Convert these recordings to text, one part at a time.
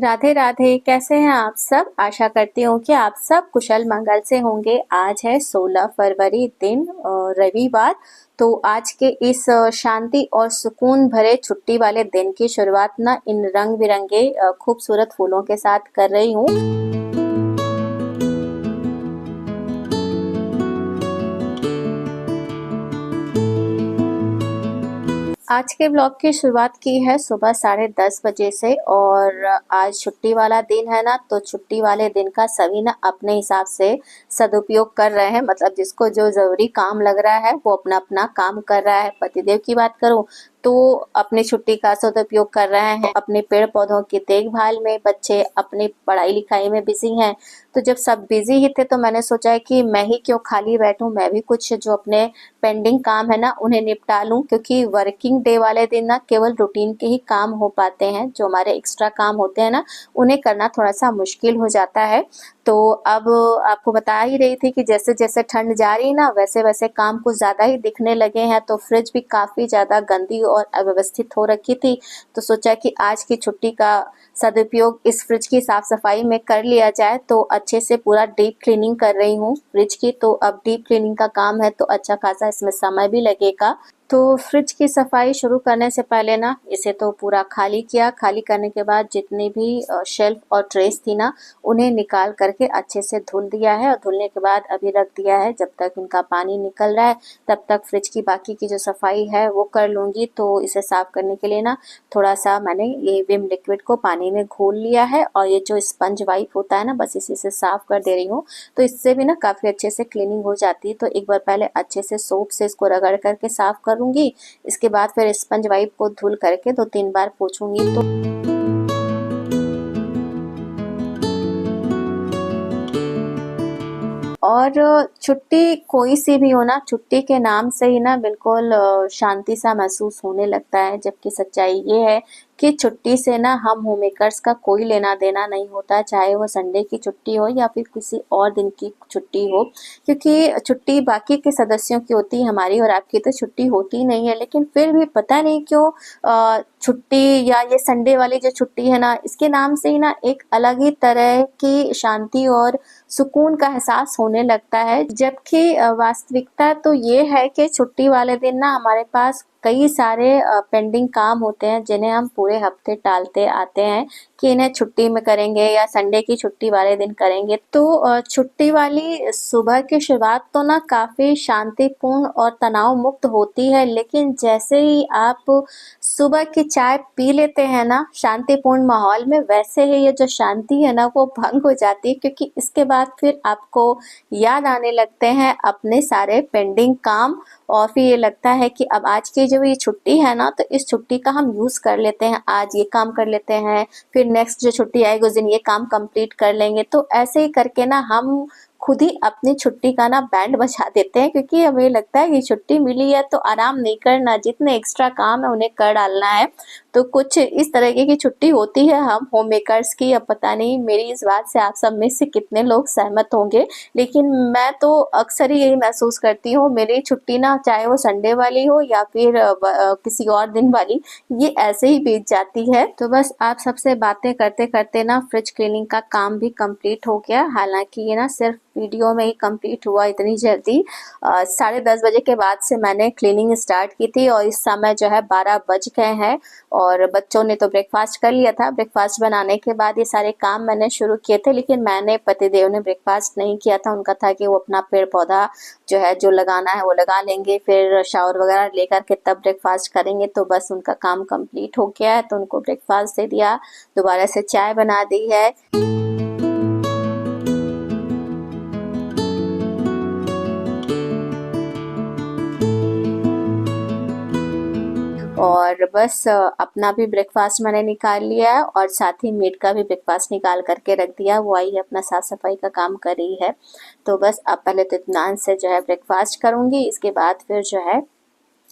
राधे राधे। कैसे हैं आप सब? आशा करती हूँ कि आप सब कुशल मंगल से होंगे। आज है 16 फरवरी, दिन रविवार। तो आज के इस शांति और सुकून भरे छुट्टी वाले दिन की शुरुआत ना इन रंग बिरंगे खूबसूरत फूलों के साथ कर रही हूँ। आज के ब्लॉग की शुरुआत की है सुबह 10:30 बजे से। और आज छुट्टी वाला दिन है ना, तो छुट्टी वाले दिन का सभी ना अपने हिसाब से सदुपयोग कर रहे हैं। मतलब जिसको जो जरूरी काम लग रहा है वो अपना अपना काम कर रहा है। पतिदेव की बात करूं तो अपनी छुट्टी का सदुपयोग कर रहे हैं अपने पेड़ पौधों की देखभाल में, बच्चे अपनी पढ़ाई लिखाई में बिजी हैं। तो जब सब बिजी ही थे तो मैंने सोचा है कि मैं ही क्यों खाली बैठूं, मैं भी कुछ जो अपने पेंडिंग काम है ना उन्हें निपटा लूं। क्योंकि वर्किंग डे वाले दिन ना केवल रूटीन के ही काम हो पाते हैं, जो हमारे एक्स्ट्रा काम होते हैं ना उन्हें करना थोड़ा सा मुश्किल हो जाता है। तो अब आपको बता ही रही थी कि जैसे जैसे ठंड जा रही ना वैसे वैसे काम कुछ ज्यादा ही दिखने लगे हैं। तो फ्रिज भी काफी ज्यादा गंदी और अव्यवस्थित हो रखी थी। तो सोचा कि आज की छुट्टी का सदुपयोग इस फ्रिज की साफ सफाई में कर लिया जाए। तो अच्छे से पूरा डीप क्लीनिंग कर रही हूँ फ्रिज की। तो अब डीप क्लीनिंग का काम है तो अच्छा खासा इसमें समय भी लगेगा। तो फ्रिज की सफाई शुरू करने से पहले ना इसे तो पूरा खाली किया। खाली करने के बाद जितनी भी शेल्फ और ट्रेस थी ना उन्हें निकाल करके अच्छे से धुल दिया है। और धुलने के बाद अभी रख दिया है, जब तक इनका पानी निकल रहा है तब तक फ्रिज की बाकी की जो सफाई है वो कर लूंगी। तो इसे साफ करने के लिए ना थोड़ा सा मैंने ये विम लिक्विड को पानी में घोल लिया है और ये जो स्पंज वाइप होता है ना बस इसी से साफ कर दे रही हूँ। तो इससे भी ना काफी अच्छे से क्लीनिंग हो जाती है। तो एक बार पहले अच्छे से सोप से इसको रगड़ करके साफ करूंगी। इसके बाद फिर स्पंज वाइप को धुल करके 2-3 बार पोंछूंगी। तो और छुट्टी कोई सी भी हो ना, छुट्टी के नाम से ही ना बिल्कुल शांति सा महसूस होने लगता है। जबकि सच्चाई ये है कि छुट्टी से ना हम होम मेकर्स का कोई लेना देना नहीं होता, चाहे वो संडे की छुट्टी हो या फिर किसी और दिन की छुट्टी हो। क्योंकि छुट्टी बाकी के सदस्यों की होती है, हमारी और आपकी तो छुट्टी होती नहीं है। लेकिन फिर भी पता नहीं क्यों छुट्टी या ये संडे वाली जो छुट्टी है ना इसके नाम से ही ना एक अलग ही तरह की शांति और सुकून का एहसास होने लगता है। जबकि वास्तविकता तो ये है कि छुट्टी वाले दिन ना हमारे पास कई सारे पेंडिंग काम होते हैं जिन्हें हम पूरे हफ्ते टालते आते हैं कि इन्हें छुट्टी में करेंगे या संडे की छुट्टी वाले दिन करेंगे। तो छुट्टी वाली सुबह की शुरुआत तो ना काफी शांतिपूर्ण और तनाव मुक्त होती है। लेकिन जैसे ही आप सुबह की चाय पी लेते हैं ना शांतिपूर्ण माहौल में, वैसे ही ये जो शांति है ना वो भंग हो जाती है। क्योंकि इसके बाद फिर आपको याद आने लगते हैं अपने सारे पेंडिंग काम। और फिर ये लगता है कि अब आज की जो ये छुट्टी है ना तो इस छुट्टी का हम यूज कर लेते हैं, आज ये काम कर लेते हैं, फिर नेक्स्ट जो छुट्टी आएगी उस दिन ये काम कंप्लीट कर लेंगे। तो ऐसे ही करके ना हम खुद ही अपनी छुट्टी का ना बैंड बजा देते हैं। क्योंकि हमें लगता है कि छुट्टी मिली है तो आराम नहीं करना, जितने एक्स्ट्रा काम है उन्हें कर डालना है। तो कुछ इस तरीके की छुट्टी होती है हम होम मेकर्स की। अब पता नहीं मेरी इस बात से आप सब में से कितने लोग सहमत होंगे, लेकिन मैं तो अक्सर ही यही महसूस करती हूँ। मेरी छुट्टी ना चाहे वो संडे वाली हो या फिर किसी और दिन वाली, ये ऐसे ही बीत जाती है। तो बस आप सबसे बातें करते करते ना फ्रिज क्लीनिंग का काम भी कंप्लीट हो गया। हालांकि ये ना सिर्फ वीडियो में ही कंप्लीट हुआ इतनी जल्दी। 10:30 बजे के बाद से मैंने क्लीनिंग स्टार्ट की थी और इस समय जो है 12 बज गए हैं। और बच्चों ने तो ब्रेकफास्ट कर लिया था। ब्रेकफास्ट बनाने के बाद ये सारे काम मैंने शुरू किए थे। लेकिन मैंने पतिदेव ने ब्रेकफास्ट नहीं किया था, उनका था कि वो अपना पेड़ पौधा जो है जो लगाना है वो लगा लेंगे, फिर शावर वगैरह लेकर के तब ब्रेकफास्ट करेंगे। तो बस उनका काम कंप्लीट हो गया है तो उनको ब्रेकफास्ट दे दिया, दोबारा से चाय बना दी है। और बस अपना भी ब्रेकफास्ट मैंने निकाल लिया है और साथ ही मेड का भी ब्रेकफास्ट निकाल करके रख दिया। वो आई है अपना साफ सफाई का काम कर रही है। तो बस अब पहले तो इत्मीनान से जो है ब्रेकफास्ट करूंगी, इसके बाद फिर जो है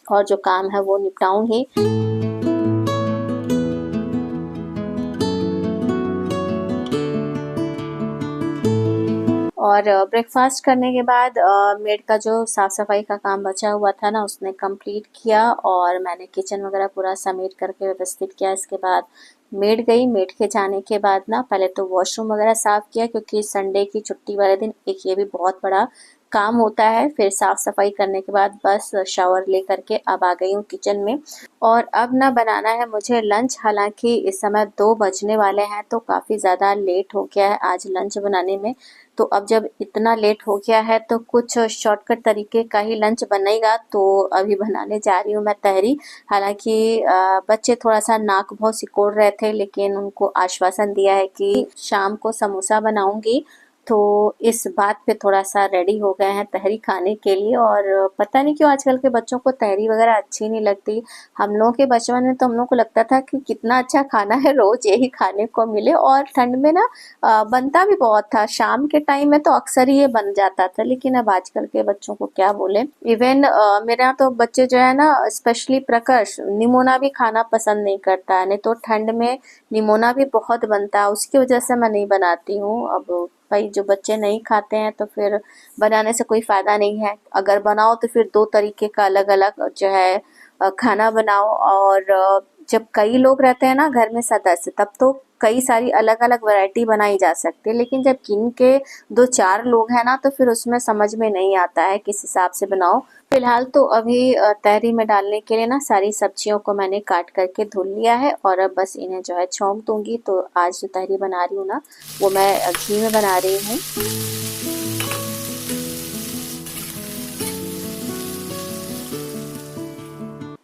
और जो काम है वो निपटाऊंगी। और ब्रेकफास्ट करने के बाद मेड का जो साफ़ सफाई का काम बचा हुआ था ना उसने कंप्लीट किया और मैंने किचन वगैरह पूरा समेट करके व्यवस्थित किया। इसके बाद मेड गई। मेड के जाने के बाद ना पहले तो वॉशरूम वगैरह साफ़ किया, क्योंकि संडे की छुट्टी वाले दिन एक ये भी बहुत बड़ा काम होता है। फिर साफ़ सफाई करने के बाद बस शावर ले करके अब आ गई हूँ किचन में। और अब ना बनाना है मुझे लंच। हालांकि इस समय 2 बजने वाले हैं तो काफ़ी ज़्यादा लेट हो गया है आज लंच बनाने में। तो अब जब इतना लेट हो गया है तो कुछ शॉर्टकट तरीके का ही लंच बनेगा। तो अभी बनाने जा रही हूँ मैं तहरी। हालांकि बच्चे थोड़ा सा नाक बहुत सिकोड़ रहे थे, लेकिन उनको आश्वासन दिया है कि शाम को समोसा बनाऊंगी। तो इस बात पे थोड़ा सा रेडी हो गए हैं तहरी खाने के लिए। और पता नहीं क्यों आजकल के बच्चों को तहरी वगैरह अच्छी नहीं लगती। हम लोगों के बचपन में तो हम लोग को लगता था कि कितना अच्छा खाना है, रोज यही खाने को मिले। और ठंड में ना बनता भी बहुत था। शाम के टाइम में तो अक्सर ही ये बन जाता था, लेकिन अब आजकल के बच्चों को क्या बोले। इवन मेरे यहाँ तो बच्चे जो है ना, स्पेशली प्रकाश निमोना भी खाना पसंद नहीं करता है। नहीं तो ठंड में निमोना भी बहुत बनता है, उसकी वजह से मैं नहीं बनाती हूँ। अब भाई जो बच्चे नहीं खाते हैं तो फिर बनाने से कोई फायदा नहीं है। अगर बनाओ तो फिर 2 तरीके का अलग अलग जो है खाना बनाओ। और जब कई लोग रहते हैं ना घर में सदस्य, तब तो कई सारी अलग अलग वैरायटी बनाई जा सकती है। लेकिन जब गिन के 2-4 लोग हैं ना तो फिर उसमें समझ में नहीं आता है किस हिसाब से बनाओ। फिलहाल तो अभी तहरी में डालने के लिए ना सारी सब्जियों को मैंने काट करके धुल लिया है और अब बस इन्हें जो है छौंक दूंगी। तो आज जो तहरी बना रही हूँ ना वो मैं घी में बना रही हूँ।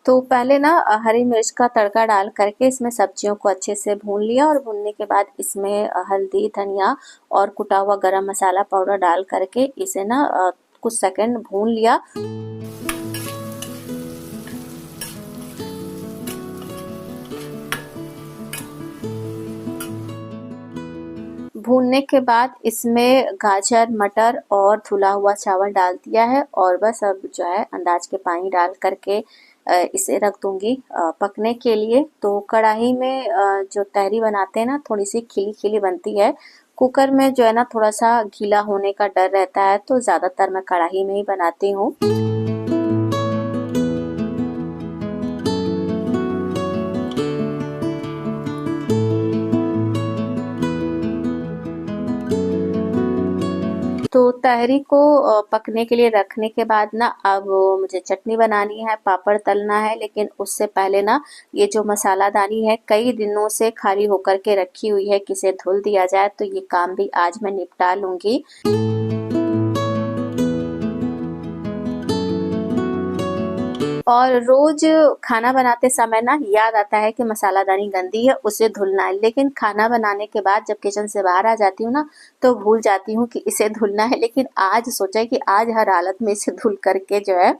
तो पहले ना हरी मिर्च का तड़का डाल करके इसमें सब्जियों को अच्छे से भून लिया और भूनने के बाद इसमें हल्दी, धनिया और कुटा हुआ गरम मसाला पाउडर डाल करके इसे ना कुछ सेकंड भून लिया। भूनने के बाद इसमें गाजर, मटर और धुला हुआ चावल डाल दिया है और बस अब जो है अंदाज के पानी डाल करके इसे रख दूंगी पकने के लिए। तो कढ़ाई में जो तहरी बनाते हैं ना थोड़ी सी खिली खिली बनती है। कुकर में जो है ना थोड़ा सा गीला होने का डर रहता है, तो ज़्यादातर मैं कढ़ाई में ही बनाती हूँ। तो तहरी को पकने के लिए रखने के बाद ना अब मुझे चटनी बनानी है, पापड़ तलना है। लेकिन उससे पहले ना ये जो मसालादानी है कई दिनों से खाली होकर के रखी हुई है कि इसे धुल दिया जाए, तो ये काम भी आज मैं निपटा लूंगी। और रोज खाना बनाते समय ना याद आता है कि मसालादानी गंदी है, उसे धुलना है। लेकिन खाना बनाने के बाद जब किचन से बाहर आ जाती हूँ ना तो भूल जाती हूँ कि इसे धुलना है। लेकिन आज सोचा कि आज हर हालत में इसे धुल करके जो है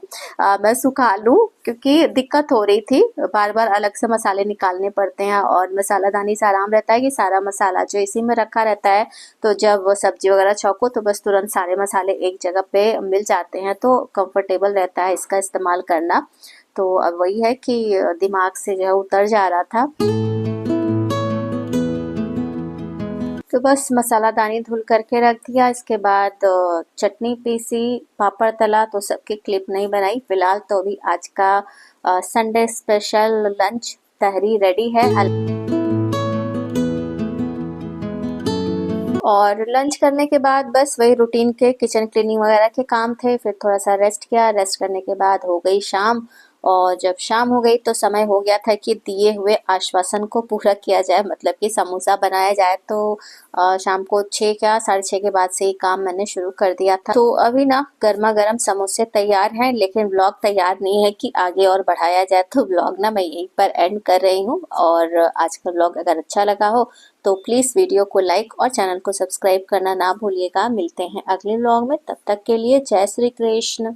मैं सुखा लूँ, क्योंकि दिक्कत हो रही थी। बार बार अलग से मसाले निकालने पड़ते हैं और मसालादानी से आराम रहता है कि सारा मसाला जो इसी में रखा रहता है। तो जब वो सब्जी वगैरह छौंको तो बस तुरंत सारे मसाले एक जगह पे मिल जाते हैं, तो कंफर्टेबल रहता है इसका इस्तेमाल करना। तो अब वही है कि दिमाग से जो है उतर जा रहा था। तो बस मसालादानी धुल करके रख दिया। इसके बाद चटनी पीसी, पापड़ तला, तो सबकी क्लिप नहीं बनाई। फिलहाल तो अभी आज का संडे स्पेशल लंच तहरी रेडी है। और लंच करने के बाद बस वही रूटीन के किचन क्लीनिंग वगैरह के काम थे। फिर थोड़ा सा रेस्ट किया। रेस्ट करने के बाद हो गई शाम। और जब शाम हो गई तो समय हो गया था कि दिए हुए आश्वासन को पूरा किया जाए, मतलब कि समोसा बनाया जाए। तो शाम को 6 या 6:30 के बाद से ही काम मैंने शुरू कर दिया था। तो अभी ना गर्मा गर्म समोसे तैयार हैं, लेकिन ब्लॉग तैयार नहीं है कि आगे और बढ़ाया जाए। तो ब्लॉग ना मैं यहीं पर एंड कर रही हूँ। और आज का ब्लॉग अगर अच्छा लगा हो तो प्लीज़ वीडियो को लाइक और चैनल को सब्सक्राइब करना ना भूलिएगा। मिलते हैं अगले व्लॉग में, तब तक के लिए जय श्री कृष्ण।